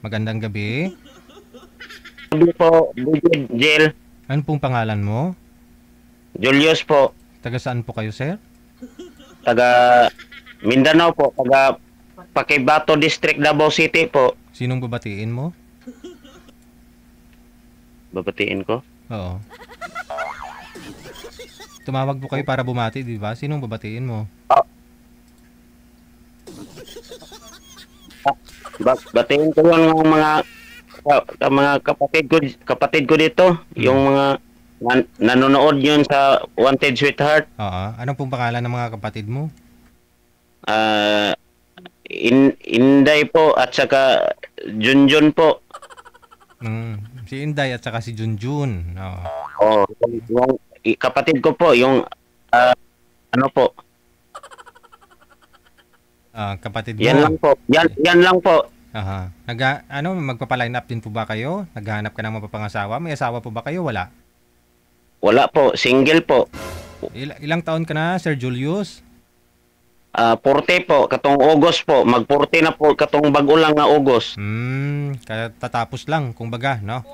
Magandang gabi. Sabi po, DJ Jill, Ano pong pangalan mo? Julius po, Taga saan po kayo, sir? taga Mindanao po, taga Paquibato District, Davao City po. Sinong babatiin mo? Babatiin ko. Oo. Tumawag po kayo para bumati, di ba? Sinong babatiin mo? Ah, batiin ko yung mga kapatid ko dito, yung mga nanonood yun sa Wanted Sweetheart. Oo. Anong pong pangalan ng mga kapatid mo? Ah, Inday po at saka Junjun po. Si Inday at saka si Junjun. Oo. Oh, yung kapatid ko po, yung ano po. Kapatid mo. Yan lang po. Yan lang po. Aha. Magpapa-line up din po ba kayo? Naghahanap ka ng mapapangasawa? May asawa po ba kayo? Wala. Wala po, single po. Ilang taon ka na, Sir Julius? 40 po, katong August po. Mag-40 na po, katong bago lang nga August. Katatapos lang, kumbaga, no?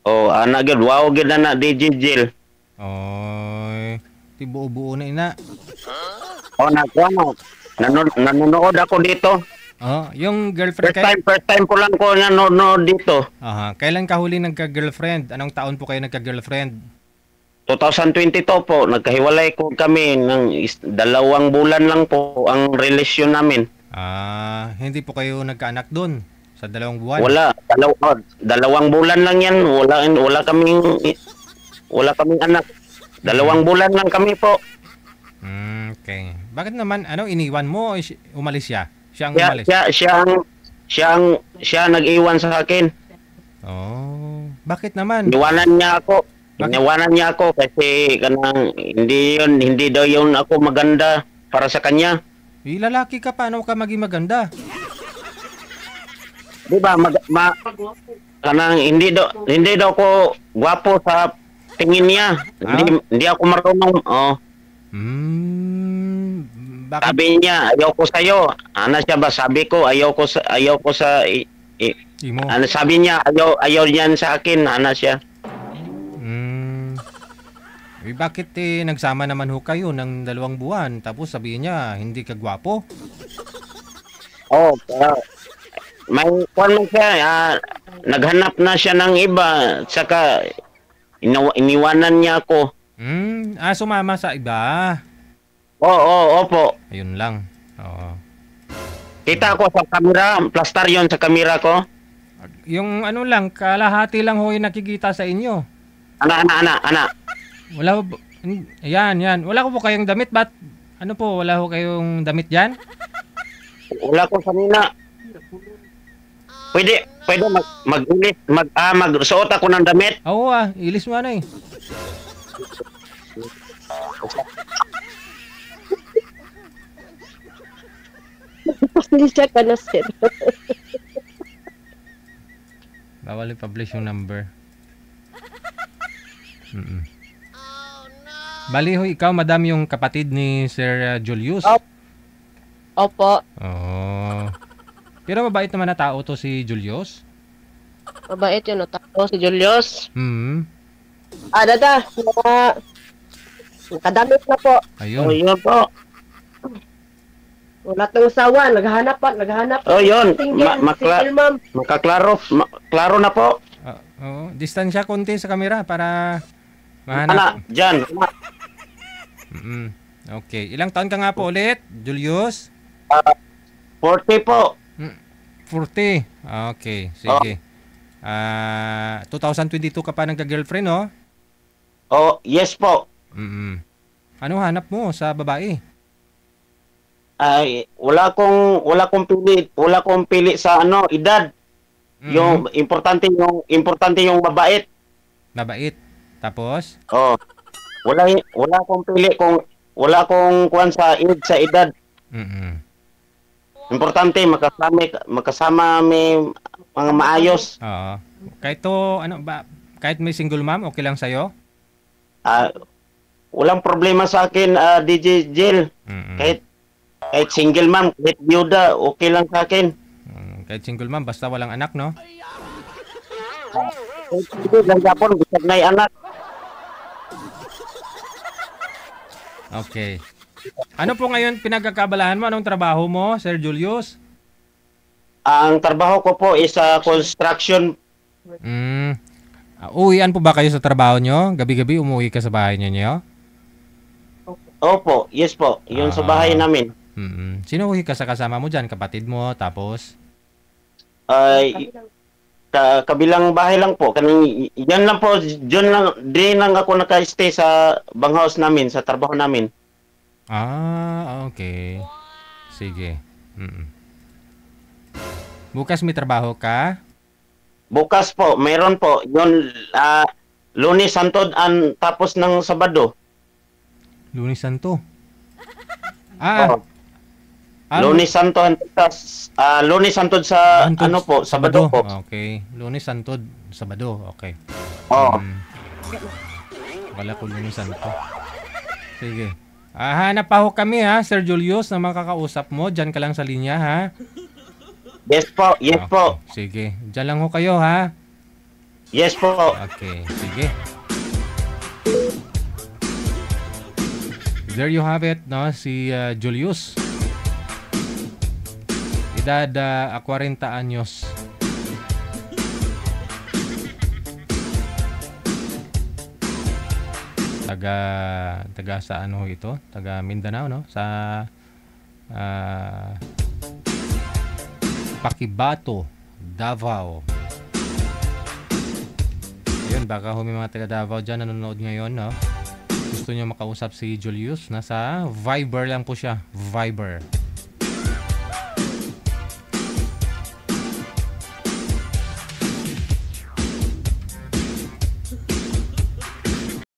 Oh, ana gid, wow gid na DJ Jill. Oy, ti buo-buo na ina. Oh, nanonood ako dito. Oh, yung girlfriend First time ko lang ko nanonood dito. Aha, kailan ka huli nagka-girlfriend? Anong taon po kayo nagka-girlfriend? 2022 po, nagkahiwalay ko kami ng 2 bulan lang po ang relasyon namin. Hindi po kayo nagkaanak doon sa 2 buwan. Wala, 2 bulan lang yan. Wala kaming anak. 2 bulan lang kami po. Okay. Bakit naman iniwan mo o umalis siya? Siya ang Siya, umalis. siya nag-iwan sa akin. Oh, bakit naman? Iniwanan niya ako. Bakit? Iniwanan niya ako kasi kanang hindi daw yun ako maganda para sa kanya. Lalaki ka, paano ka maging maganda? Di ba? Kanang hindi daw ko gwapo sa tingin niya. Hindi ako marunong. Oh. Bakit? Sabi niya, ayaw ko sa iyo. Ano siya ba? Sabi ko, ayaw ko sa Imo. ano sabi niya, ayaw niyan sa akin. Ano siya? Bakit nagsama naman ho kayo ng 2 buwan tapos sabihin niya hindi ka gwapo? Oh, may kwan man siya, naghanap na siya ng iba, saka iniwanan niya ako. Sumama sa iba. Opo. Ayun lang. Oo. Kita ko sa camera, plastar yon sa camera ko. Yung lang, kalahati lang ho yung nakikita sa inyo. Ana. Wala ho, yan. Wala ko po kayong damit, ba't? Wala ho kayong damit dyan? Wala ko kanina. Pwede magsuot ako ng damit. Oo ilis mo eh. Pasensya ka na, sir. Bawal i-publish yung number. Bali ho, ikaw, madam, yung kapatid ni Sir Julius. Opo. Oo. Pero mabait naman na tao to si Julius. Mabait yun, o tao si Julius. Dada. Nakadamit na po. Ayun. Yun po. Wala tong usawa. Naghahanap. Yun. Single ma'am. Klaro na po. Distansya konti sa kamera para Ana, mahanap. dyan. Okay. Ilang taon ka nga po ulit, Julius? 40 po. 40. Okay, sige. 2022 ka pa nagka-girlfriend, no? Oh, yes po. Ano hanap mo sa babae? Ay, wala kong pili sa edad. Yung importante yung mabait. Mabait. Tapos? Oh. Wala akong pili kung wala akong kuan sa edad. Importante makasama may mga maayos. Oo. Kahit may single mom, okay lang sa'yo? Walang problema sa akin, DJ Jill. Kahit single mom, kahit byuda, okay lang sa akin. Kahit single mom, basta walang anak, no? Ito lang Japon, bisag na anak. Okay. Ano po ngayon pinagkakabalahan mo? Anong trabaho mo, Sir Julius? Ang trabaho ko po is construction. Uwian po ba kayo sa trabaho nyo? Gabi-gabi umuwi ka sa bahay niyo? Opo, yes po. Yun sa bahay namin. Sino uwi ka sa kasama mo dyan? Kapatid mo, tapos? Ay, kabilang bahay lang po. Yan lang po, dyan lang, din lang ako naka-stay sa banghouse namin, sa trabaho namin. Okay. Sige. Bukas may trabaho ka? Bukas po, mayroon po. Yun, Lunes, Santod, tapos ng Sabado. Lunes Santo. Oh. Lunes Santo, Lunes Santod sa, Sabado po. Okay. Lunes Santod, Sabado. Okay. Oh. Wala ko Lunes Santo. Sige. Hanap pa ho kami ha, Sir Julius, na makakausap mo. Diyan ka lang sa linya ha. Yes po, yes po. Sige. Diyan lang ho kayo ha. Yes po. Okay, sige. There you have it, no? Si Julius. Edad 40 anyos. Taga sa ano ito? Taga Mindanao, no? Sa Paquibato, Davao. Ayun, baka may mga taga Davao dyan nanonood ngayon, no? Gusto nyo makausap si Julius, nasa Viber lang po siya. Viber.